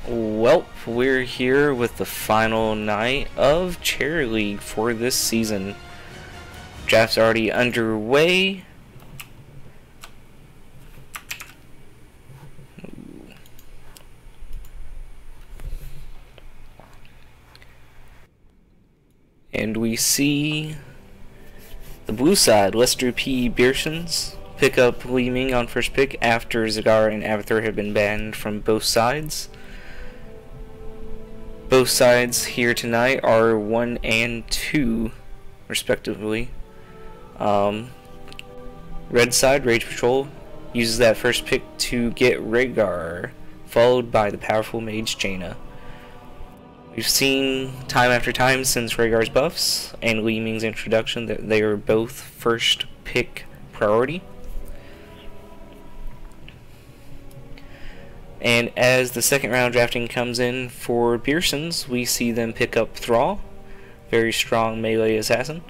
Well, we're here with the final night of Cherry League for this season. Draft's already underway. And we see the blue side, Lester P. Beersons, pick up Li Ming on first pick after Zagar and Avatar have been banned from both sides. Both sides here tonight are 1 and 2, respectively. Red side, Rage Patrol, uses that first pick to get Rhaegar, followed by the powerful mage Jaina. We've seen time after time since Rhaegar's buffs and Li Ming's introduction that they are both first pick priority. And as the second round drafting comes in for Beersons, we see them pick up Thrall, very strong melee assassin.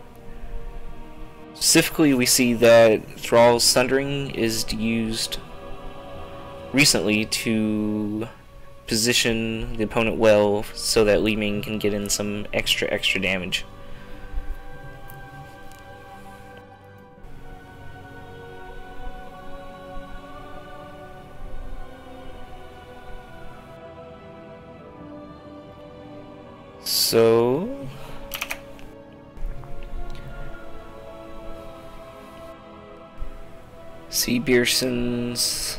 Specifically, we see that Thrall's Sundering is used recently to position the opponent well so that Li Ming can get in some extra damage. So see Beersons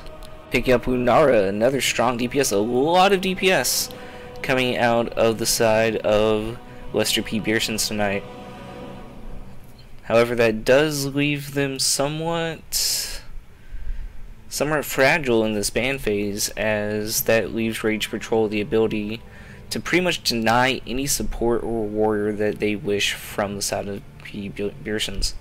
picking up Lunara, another strong DPS, a lot of DPS coming out of the side of Lester P. Beersons tonight. However, that does leave them somewhat fragile in this ban phase, as that leaves Rage Patrol the ability to pretty much deny any support or warrior that they wish from the side of P. Beersons.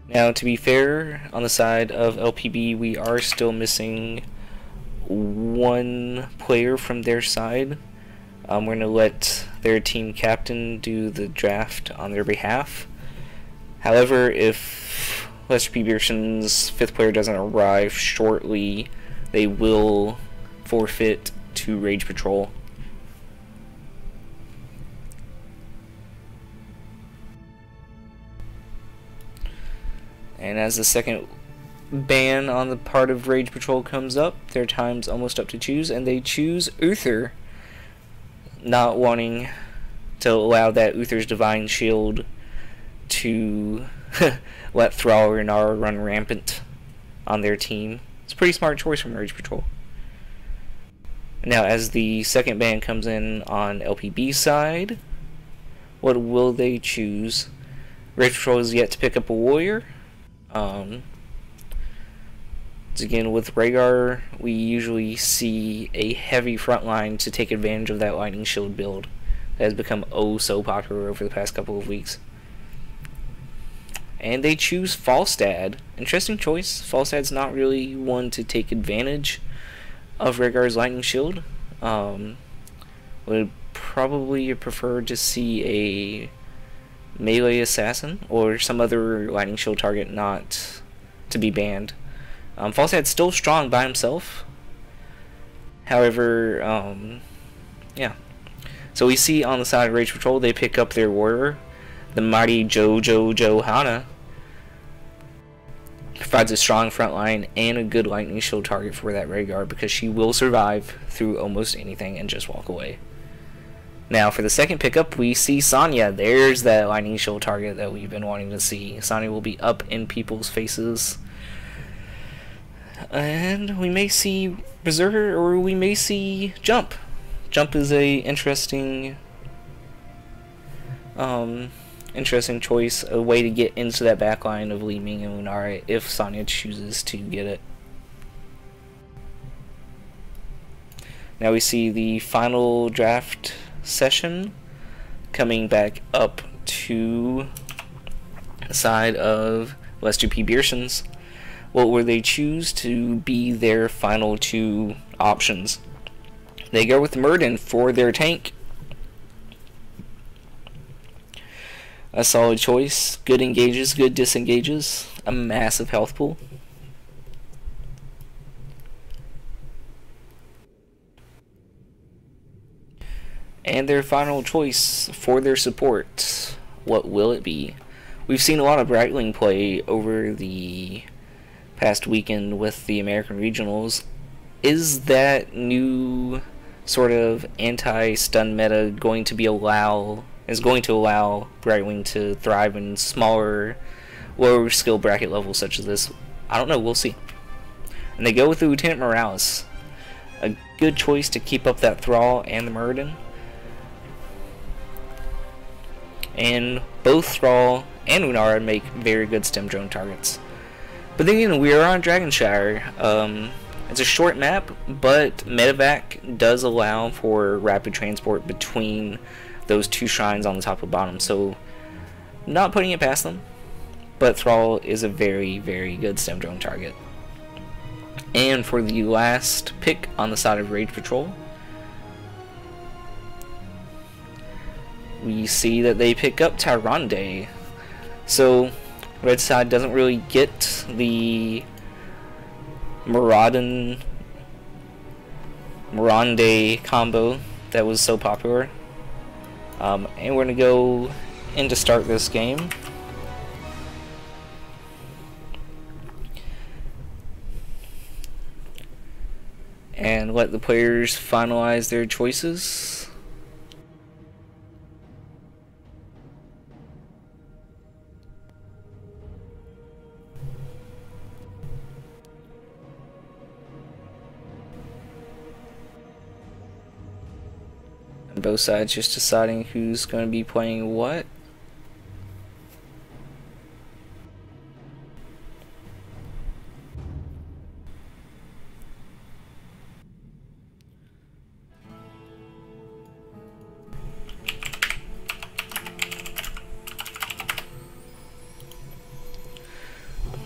Now, to be fair, on the side of LPB, we are still missing one player from their side. We're going to let their team captain do the draft on their behalf. However, if Lester P. Beerson's fifth player doesn't arrive shortly, they will forfeit to Rage Patrol. And as the second ban on the part of Rage Patrol comes up, their time's almost up to choose, and they choose Uther, not wanting to allow that Uther's Divine Shield to let Thrall or Nara run rampant on their team. It's a pretty smart choice from Rage Patrol. Now, as the second ban comes in on LPB side, what will they choose? Rage Patrol is yet to pick up a warrior. Again, with Rhaegar, we usually see a heavy front line to take advantage of that Lightning Shield build that has become oh so popular over the past couple of weeks. And they choose Falstad. Interesting choice. Falstad's not really one to take advantage of Rhaegar's Lightning Shield. Would probably prefer to see a melee assassin or some other Lightning Shield target not to be banned. Falstad's still strong by himself. However, yeah. So we see on the side of Rage Patrol, they pick up their warrior, the mighty Johanna. Provides a strong front line and a good Lightning Shield target for that Rhaegar, because she will survive through almost anything and just walk away. Now, for the second pickup, we see Sonya. There's that Lightning Shield target that we've been wanting to see. Sonya will be up in people's faces. And we may see Berserker, or we may see Jump. Jump is a interesting choice, a way to get into that backline of Li Ming and Lunara if Sonya chooses to get it. Now we see the final draft session coming back up to the side of Lester P. Beersons. What will they choose to be their final two options? They go with Murden for their tank. A solid choice. Good engages, good disengages. A massive health pool. And their final choice for their support. What will it be? We've seen a lot of Brightling play over the past weekend with the American Regionals. Is that new sort of anti-stun meta going to allow Brightwing to thrive in smaller, lower skill bracket levels such as this? I don't know, we'll see. And they go with the Lieutenant Morales. A good choice to keep up that Thrall and the Muradin. And both Thrall and Lunara make very good stem drone targets. But then again, we are on Dragonshire. It's a short map, but Medevac does allow for rapid transport between those two shrines on the top and bottom, so not putting it past them. But Thrall is a very, very good stem drone target. And for the last pick on the side of Rage Patrol, we see that they pick up Tyrande. So red side doesn't really get the Muradin Mirande combo that was so popular. And we're gonna go in to start this game. And let the players finalize their choices. Both sides just deciding who's going to be playing what.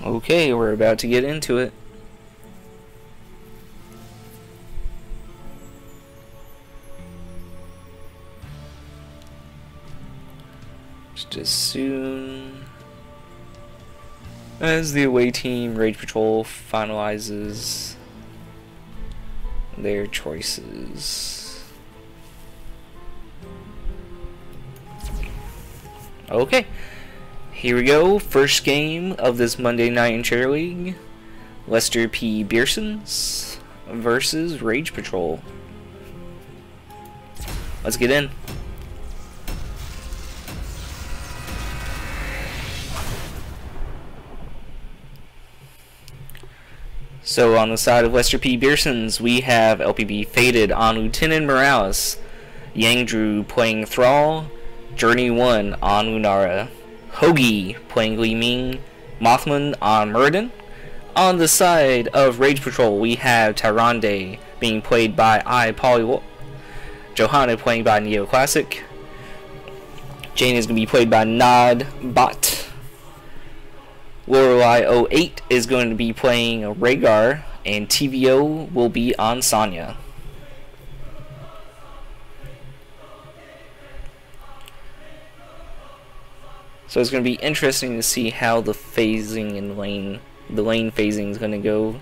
Okay, we're about to get into it. As soon as the away team, Rage Patrol, finalizes their choices. Okay, here we go. First game of this Monday night in Chair League. Lester P. Beersons versus Rage Patrol. Let's get in. So on the side of Lester P. Beersons, we have LPB Faded on Lieutenant Morales, Yangdru playing Thrall, Journey 1 on Lunara, Hoagie playing Li Ming, Mothman on Muradin. On the side of Rage Patrol, we have Tyrande being played by Polywolf, Johanna playing by Neo Classic, Jane is going to be played by Nod Bot. Lorelei 08 is going to be playing Rhaegar, and TVO will be on Sonya. So it's going to be interesting to see how the phasing and lane phasing is going to go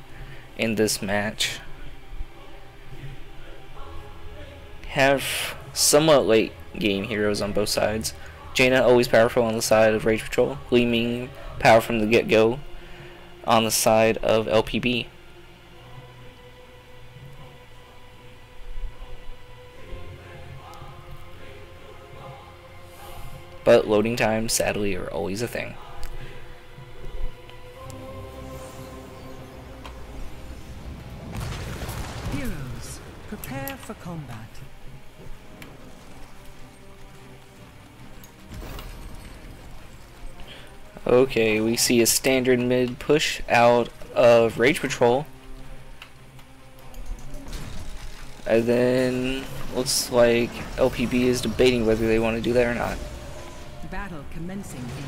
in this match. Have somewhat late game heroes on both sides. Jaina always powerful on the side of Rage Patrol. Li Ming power from the get-go on the side of LPB. But loading times, sadly, are always a thing. Heroes, prepare for combat. Okay, we see a standard mid push out of Rage Patrol. And then looks like LPB is debating whether they want to do that or not. Battle commencing in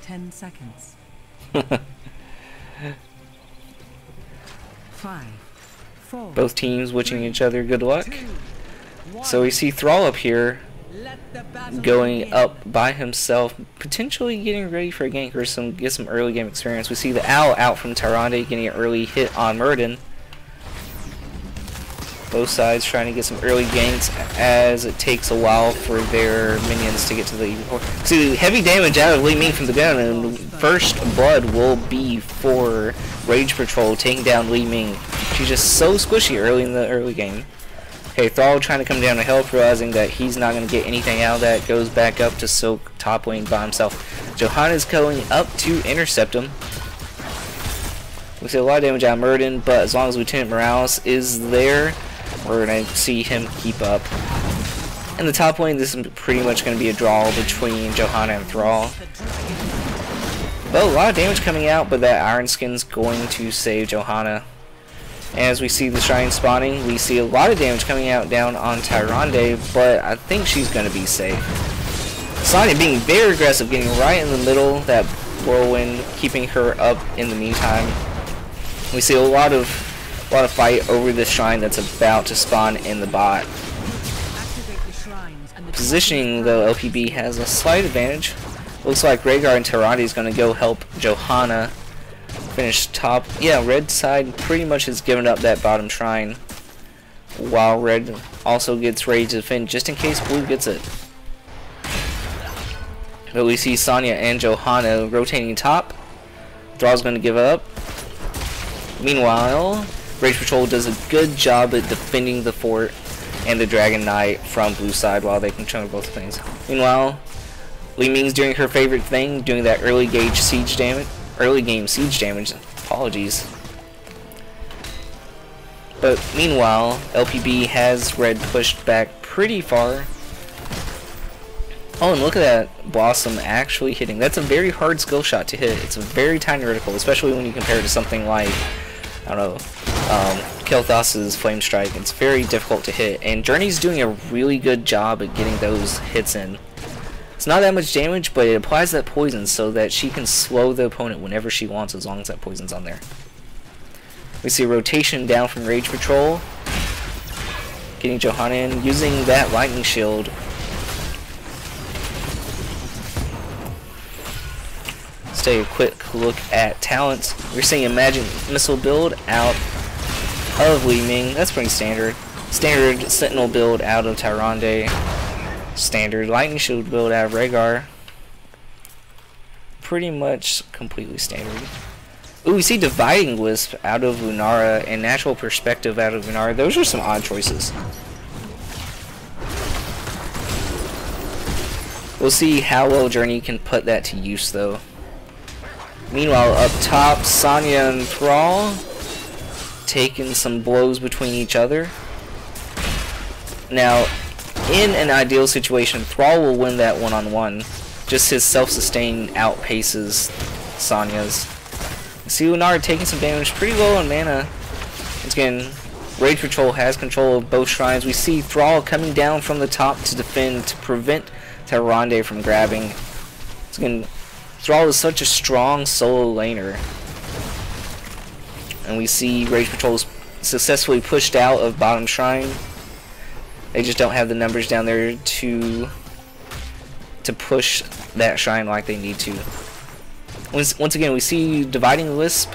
10 seconds. 5, 4. Both teams wishing each other good luck. 2, 1. So we see Thrall up here going up by himself, potentially getting ready for a gank or get some early game experience. We see the owl out from Tyrande getting an early hit on Muradin. Both sides trying to get some early ganks as it takes a while for their minions to get to the EV4. See, heavy damage out of Li Ming from the gun, and first blood will be for Rage Patrol taking down Li Ming. She's just so squishy early in the early game. Okay, Thrall trying to come down to help, realizing that he's not going to get anything out of that, goes back up to soak top lane by himself. Johanna's going up to intercept him. We see a lot of damage out of Muradin, but as long as Lieutenant Morales is there, we're going to see him keep up. In the top lane, this is pretty much going to be a draw between Johanna and Thrall. But a lot of damage coming out, but that Iron Skin's going to save Johanna. As we see the Shrine spawning, we see a lot of damage coming out down on Tyrande, but I think she's going to be safe. Sonya being very aggressive, getting right in the middle, that whirlwind keeping her up in the meantime. We see a lot of fight over this shrine that's about to spawn in the bot. Positioning, though, LPB has a slight advantage. Looks like Rhaegar and Tyrande is going to go help Johanna finish top. Yeah, red side pretty much has given up that bottom shrine, while red also gets ready to defend just in case blue gets it. But we see Sonya and Johanna rotating top. Thrall's going to give up. Meanwhile, Rage Patrol does a good job at defending the fort and the Dragon Knight from blue side while they can control both things. Meanwhile, Li Ming's doing her favorite thing, doing that early game siege damage. Apologies. But meanwhile, LPB has red pushed back pretty far. Oh, and look at that Blossom actually hitting. That's a very hard skill shot to hit. It's a very tiny reticle, especially when you compare it to something like, I don't know, Kel'Thas's Flame Strike. It's very difficult to hit, and Journey's doing a really good job at getting those hits in. It's not that much damage, but it applies that poison so that she can slow the opponent whenever she wants, as long as that poison's on there. We see a rotation down from Rage Patrol, getting Johanna in, using that Lightning Shield. Let's take a quick look at talents. We're seeing a Magic Missile build out of Li Ming. That's pretty standard. Standard Sentinel build out of Tyrande. Standard Lightning Shield build out of Rhaegar. Pretty much completely standard. Ooh, we see Dividing Wisp out of Lunara and Natural Perspective out of Lunara. Those are some odd choices. We'll see how well Journey can put that to use, though. Meanwhile, up top, Sonya and Thrall taking some blows between each other. Now, in an ideal situation, Thrall will win that one-on-one. Just his self-sustain outpaces Sonya's. See Lunara taking some damage, pretty low on mana. Once again, Rage Patrol has control of both shrines. We see Thrall coming down from the top to defend, to prevent Tyrande from grabbing. Once again, Thrall is such a strong solo laner. And we see Rage Patrol successfully pushed out of bottom shrine. They just don't have the numbers down there to push that shrine like they need to. Once again, we see Dividing Wisp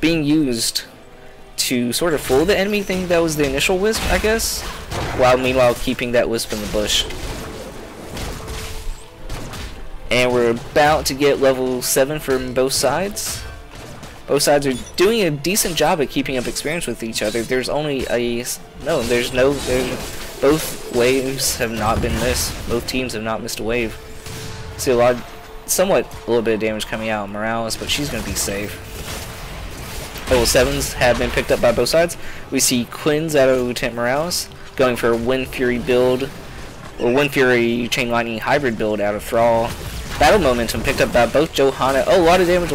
being used to sort of fool the enemy, think that was the initial Wisp, I guess, while meanwhile keeping that Wisp in the bush. And we're about to get level 7 from both sides. Both sides are doing a decent job at keeping up experience with each other. There's only both waves have not been missed. Both teams have not missed a wave. See a little bit of damage coming out on Morales, but she's going to be safe. Level 7s have been picked up by both sides. We see Quinn's out of Lieutenant Morales, going for a Wind Fury build, or Wind Fury Chain Lightning hybrid build out of Thrall. Battle Momentum picked up by both Johanna. Oh, a lot of damage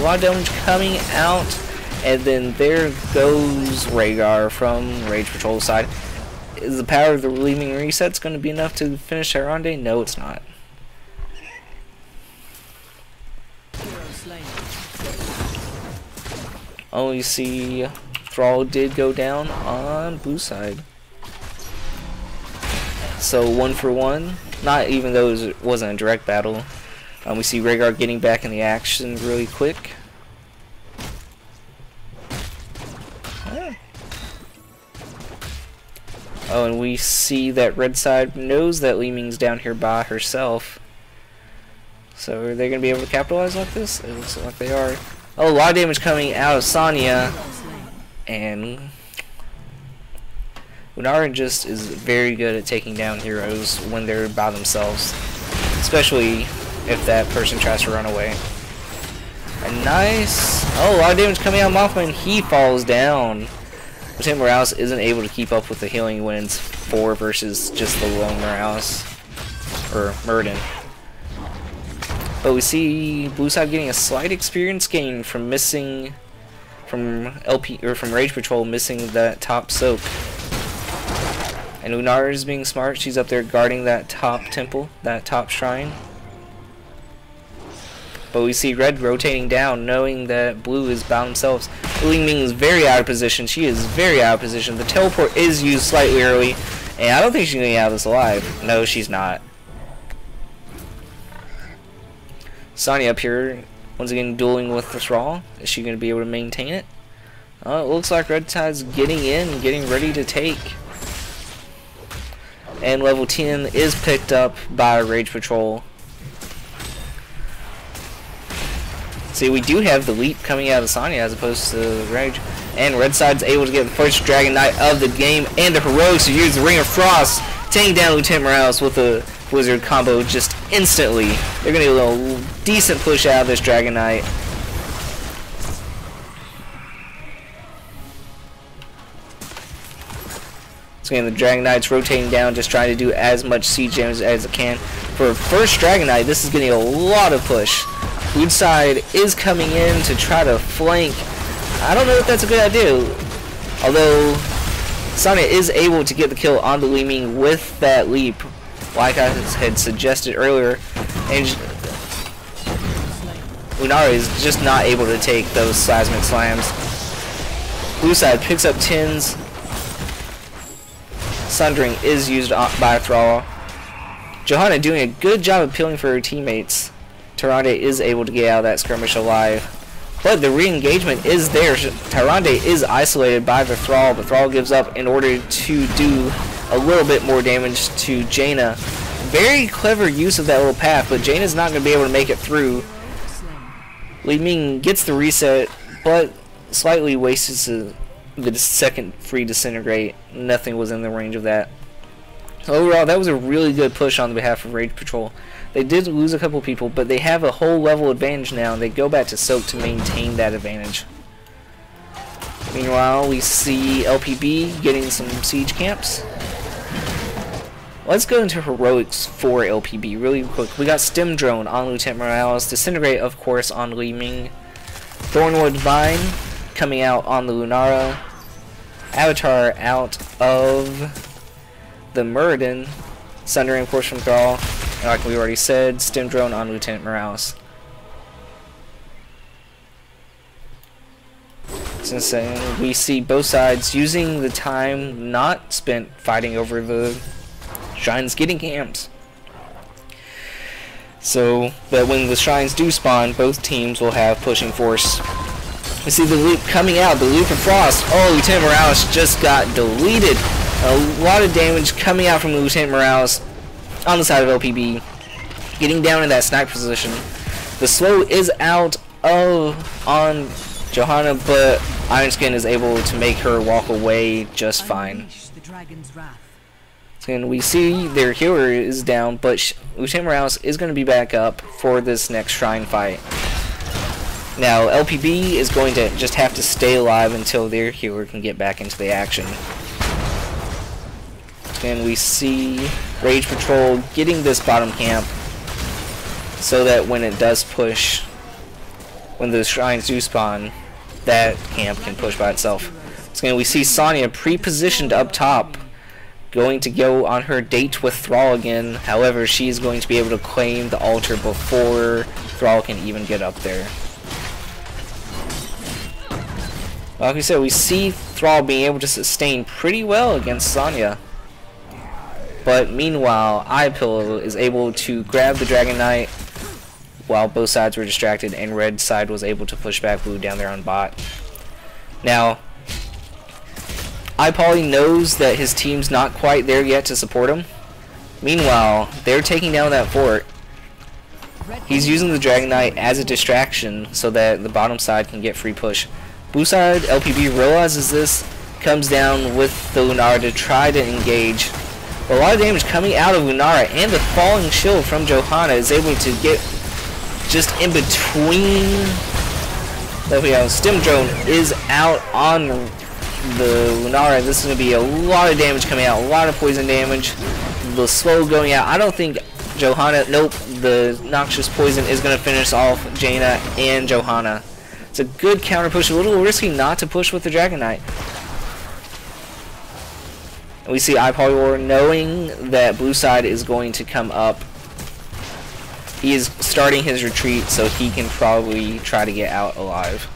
coming out. And then there goes Rhaegar from Rage Patrol side. Is the power of the relieving reset's going to be enough to finish Tyrande? No, it's not. Oh, you see Thrall did go down on blue side. So 1 for 1. not even though it wasn't a direct battle. We see Rhaegar getting back in the action really quick. Oh, and we see that red side knows that Li Ming's down here by herself. So are they going to be able to capitalize like this? It looks like they are. Oh, a lot of damage coming out of Sonya. And Lunara just is very good at taking down heroes when they're by themselves. Especially if that person tries to run away. A nice... Oh, a lot of damage coming out of Mothman. He falls down. Lieutenant Morales isn't able to keep up with the healing when it's 4 versus just the lone Morales. Or Murden. But we see blue side getting a slight experience gain from missing... From Rage Patrol missing that top soak. And Lunara is being smart. She's up there guarding that top temple, that top shrine. But we see red rotating down, knowing that blue is by themselves. Li Ming is very out of position. She is very out of position. The teleport is used slightly early, and I don't think she's going to get out of this alive. No, she's not. Sonya up here, once again dueling with the Thrall. Is she going to be able to maintain it? It looks like red side's getting in, getting ready to take. And level 10 is picked up by Rage Patrol. See, we do have the leap coming out of Sonya as opposed to the Rage. And red side's able to get the first Dragon Knight of the game. And the heroics to use the Ring of Frost, taking down Lieutenant Morales with a Wizard combo just instantly. They're going to get a little decent push out of this Dragon Knight. So again, the Dragon Knight's rotating down, just trying to do as much siege damage as it can. For first Dragon Knight, this is getting a lot of push. Blue side is coming in to try to flank. I don't know if that's a good idea. Although Sonya is able to get the kill on the Li Ming with that leap, like I had suggested earlier. And Lunara is just not able to take those seismic slams. Blue side picks up 10s. Sundering is used by Thrall. Johanna doing a good job of appealing for her teammates. Tyrande is able to get out of that skirmish alive. But the re-engagement is there. Tyrande is isolated by the Thrall, but Thrall gives up in order to do a little bit more damage to Jaina. Very clever use of that little path, but Jaina's not going to be able to make it through. Li Ming gets the reset, but slightly wastes the second free disintegrate. Nothing was in the range of that. Overall, that was a really good push on behalf of Rage Patrol. They did lose a couple people, but they have a whole level advantage now, and they go back to Soak to maintain that advantage. Meanwhile, we see LPB getting some siege camps. Let's go into heroics for LPB really quick. We got Stem Drone on Lieutenant Morales, Disintegrate, of course, on Li Ming, Thornwood Vine coming out on the Lunara, Avatar out of the Muradin, Sundering, of course, from Thrall. And like we already said, Stem Drone on Lieutenant Morales. Since then, we see both sides using the time not spent fighting over the shrines getting camps. So that when the shrines do spawn, both teams will have pushing force. We see the loop coming out, the loop of Frost. Oh, Lieutenant Morales just got deleted. A lot of damage coming out from Lieutenant Morales on the side of LPB, getting down in that snipe position. The slow is out on Johanna, but Ironskin is able to make her walk away just fine. And we see their healer is down, but Lieutenant Morales is going to be back up for this next shrine fight. Now, LPB is going to just have to stay alive until their healer can get back into the action. And we see Rage Patrol getting this bottom camp so that when it does push, when the shrines do spawn, that camp can push by itself. So we see Sonya pre-positioned up top, going to go on her date with Thrall again. However, she's going to be able to claim the altar before Thrall can even get up there. Like we said, we see Thrall being able to sustain pretty well against Sonya. But meanwhile, iPillow is able to grab the Dragon Knight while both sides were distracted, and red side was able to push back blue down there on bot. Now, iPolly knows that his team's not quite there yet to support him. Meanwhile, they're taking down that fort. He's using the Dragon Knight as a distraction so that the bottom side can get free push. Blue side, LPB realizes this, comes down with the Lunara to try to engage. A lot of damage coming out of Lunara, and the falling shield from Johanna is able to get just in between. There we go. Stim Drone is out on the Lunara. This is going to be a lot of damage coming out, a lot of poison damage. The slow going out. I don't think Johanna, nope, the noxious poison is going to finish off Jaina and Johanna. It's a good counter push, a little risky not to push with the Dragon Knight. And we see iPolywar knowing that blue side is going to come up. He is starting his retreat so he can probably try to get out alive.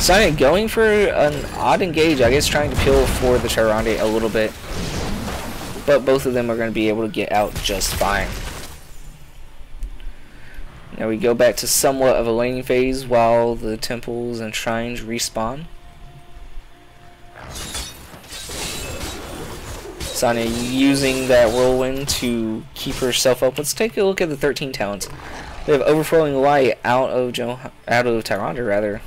Sonya going for an odd engage, I guess trying to peel for the Tyrande a little bit. But both of them are going to be able to get out just fine. Now we go back to somewhat of a laning phase while the temples and shrines respawn. Sonya using that whirlwind to keep herself up. Let's take a look at the 13 talents. We have Overflowing Light out of Tyrande rather.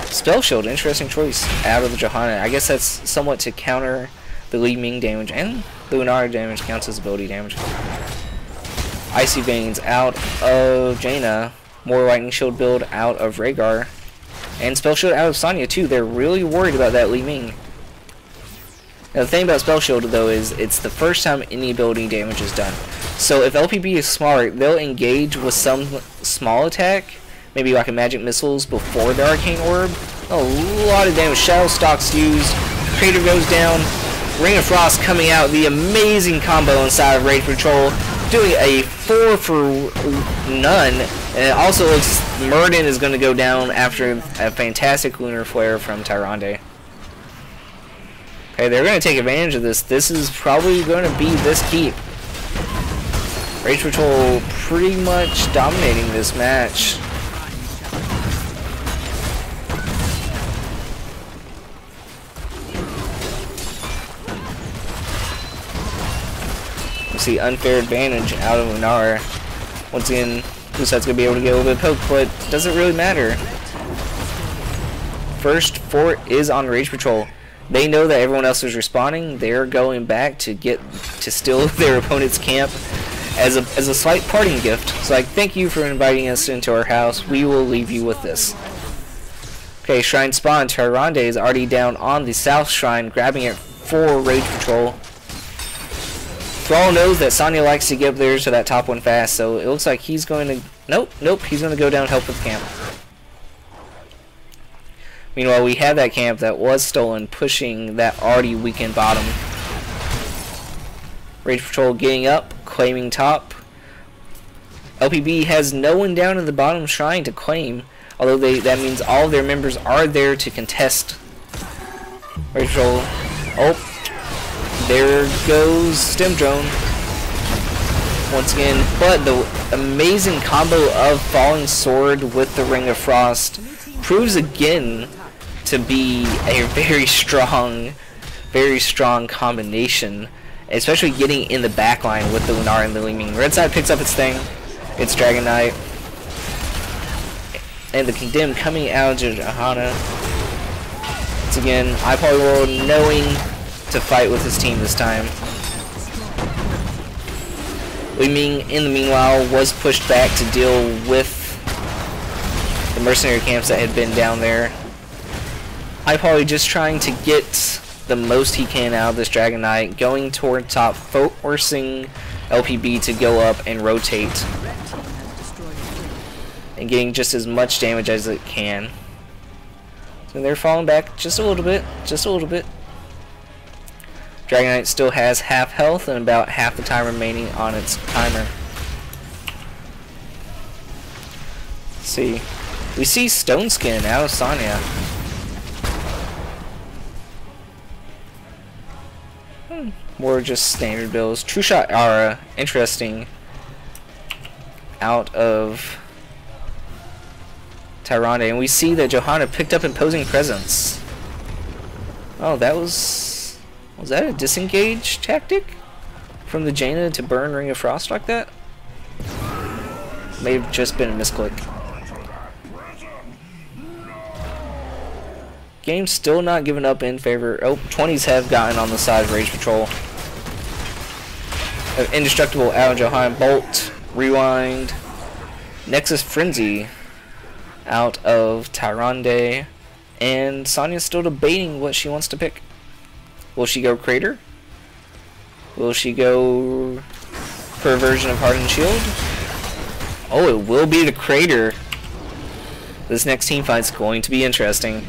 Spell Shield, interesting choice out of the Johanna. I guess that's somewhat to counter the Li Ming damage, and the Lunara damage counts as ability damage. Icy Veins out of Jaina. More Lightning Shield build out of Rhaegar. And Spell Shield out of Sonya too. They're really worried about that Li Ming. Now the thing about Spell Shield though is it's the first time any ability damage is done. So if LPB is smart, they'll engage with some small attack, maybe like a magic missiles before the Arcane Orb. A lot of damage. Shadow Stalk's used. Crater goes down. Ring of Frost coming out. The amazing combo inside of Rage Patrol. Doing a 4 for none. And it also looks Murden is going to go down after a fantastic Lunar Flare from Tyrande. Okay, they're going to take advantage of this. This is probably going to be this keep. Rage Patrol pretty much dominating this match. We see unfair advantage out of Lunara. Once again, blue side's going to be able to get a little bit of poke, but doesn't really matter. First fort is on Rage Patrol. They know that everyone else is respawning. They're going back to steal their opponent's camp as a slight parting gift. So like, thank you for inviting us into our house. We will leave you with this. Okay, Shrine spawn. Tyrande is already down on the south shrine, grabbing it for Rage Patrol. Thrall knows that Sonya likes to get up there to that top one fast, so it looks like he's going to... Nope, he's going to go down and help with the camp. Meanwhile, we have that camp that was stolen, pushing that already weakened bottom. Rage Patrol getting up, claiming top. LPB has no one down in the bottom shrine to claim, although that means all of their members are there to contest. Rage Patrol. Oh, there goes Stim Drone. Once again, but the amazing combo of Falling Sword with the Ring of Frost proves again to be a very strong combination, especially getting in the back line with the Lunara and the Li Ming. Red side picks up its thing, its Dragon Knight, and the Condemned coming out of Johanna. Once again, iPolywar knowing to fight with his team this time. Li Ming, in the meanwhile, was pushed back to deal with the mercenary camps that had been down there. iPoly just trying to get the most he can out of this Dragon Knight, going toward top, forcing LPB to go up and rotate, and getting just as much damage as it can. So they're falling back just a little bit, Dragon Knight still has half health and about half the time remaining on its timer. Let's see. We see Stone Skin out of Sonya. more just standard builds. True Shot Aura, interesting. Out of Tyrande, and we see that Johanna picked up Imposing Presence. Oh, that was that a disengage tactic from the Jaina to burn Ring of Frost like that? May have just been a misclick. Game's still not giving up in favor. Oh, 20s have gotten on the side of Rage Patrol. Indestructible out of Johanna. Bolt, Rewind, Nexus Frenzy out of Tyrande, and Sonya's still debating what she wants to pick. Will she go Crater? Will she go for a version of Hardened Shield? Oh, it will be the Crater. This next team fight's going to be interesting.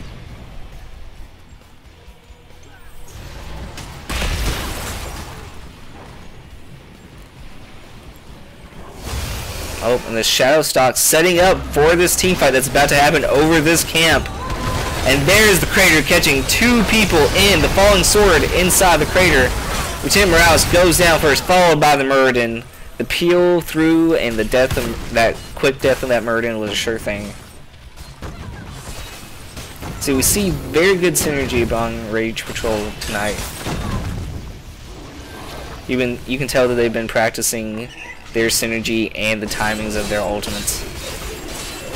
Oh, and the Shadow Stalk setting up for this team fight that's about to happen over this camp. And there's the Crater catching two people in. The Falling Sword inside the Crater. Lieutenant Morales goes down first, followed by the Muradin. The peel through and the death of that quick death of that Muradin was a sure thing. So we see very good synergy among Rage Patrol tonight. You can tell that they've been practicing their synergy and the timings of their ultimates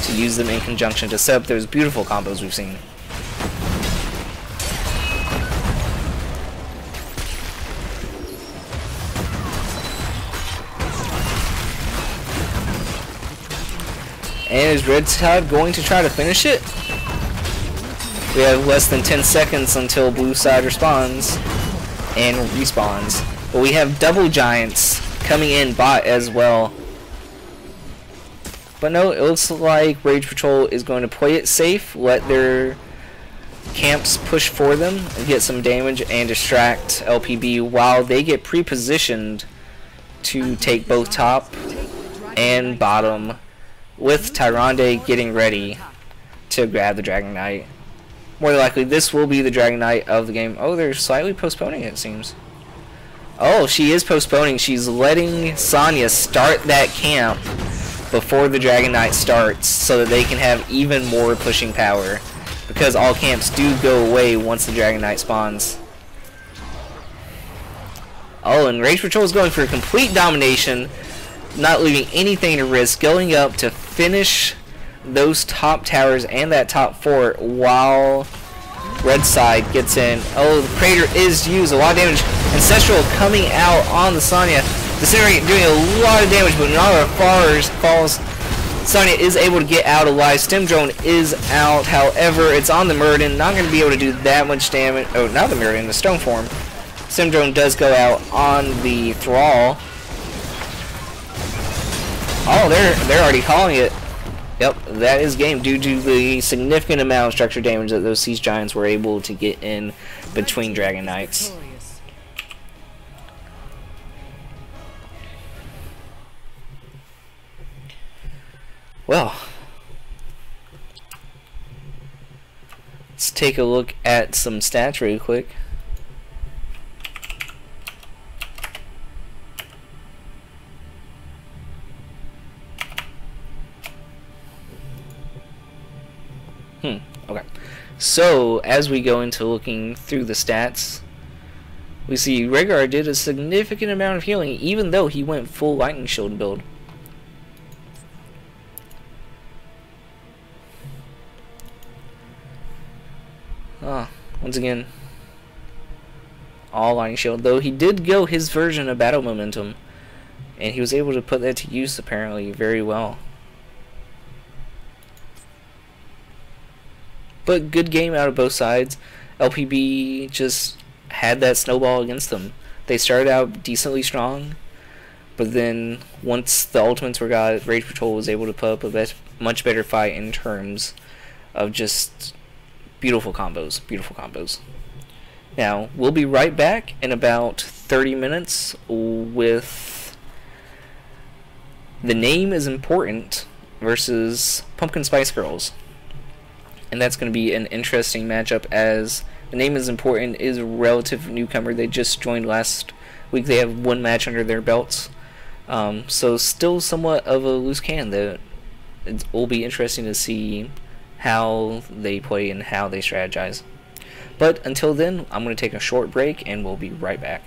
to use them in conjunction to set up those beautiful combos we've seen. And is Red Side going to try to finish it? We have less than 10 seconds until Blue Side responds and respawns. But we have double Giants coming in bot as well. But no, it looks like Rage Patrol is going to play it safe, let their camps push for them and get some damage and distract LPB while they get pre-positioned to take both top and bottom, with Tyrande getting ready to grab the Dragon Knight. More than likely, this will be the Dragon Knight of the game. Oh, they're slightly postponing it, it seems. Oh, she is postponing. She's letting Sonya start that camp before the Dragon Knight starts so that they can have even more pushing power, because all camps do go away once the Dragon Knight spawns. Oh, and Rage Patrol is going for a complete domination, not leaving anything to risk, going up to finish those top towers and that top fort while Red Side gets in. Oh, the Crater is used, a lot of damage. Ancestral coming out on the Sonya. Disintegrate doing a lot of damage, but not as far as falls. Sonya is able to get out alive. Stem Drone is out, however, it's on the Muradin. Not going to be able to do that much damage. Oh, not the Muradin, the Stone Form. Stem Drone does go out on the Thrall. Oh, they're already calling it. Yep, that is game due to the significant amount of structure damage that those Siege Giants were able to get in between Dragon Knights. Well, let's take a look at some stats really quick. Okay. So, as we go into looking through the stats, we see Rhaegar did a significant amount of healing, even though he went full Lightning Shield build. Once again, all Lightning Shield, though he did go his version of Battle Momentum, and he was able to put that to use apparently very well. But good game out of both sides. LPB just had that snowball against them. They started out decently strong, but then once the ultimates were got, Rage Patrol was able to put up a much better fight in terms of just beautiful combos. Beautiful combos. Now, we'll be right back in about 30 minutes with The Name is Important versus Pumpkin Spice Girls. And that's going to be an interesting matchup, as The Name is Important is a relative newcomer. They just joined last week they have one match under their belts. So still somewhat of a loose cannon. That it will be interesting to see how they play and how they strategize. But until then, I'm going to take a short break and we'll be right back.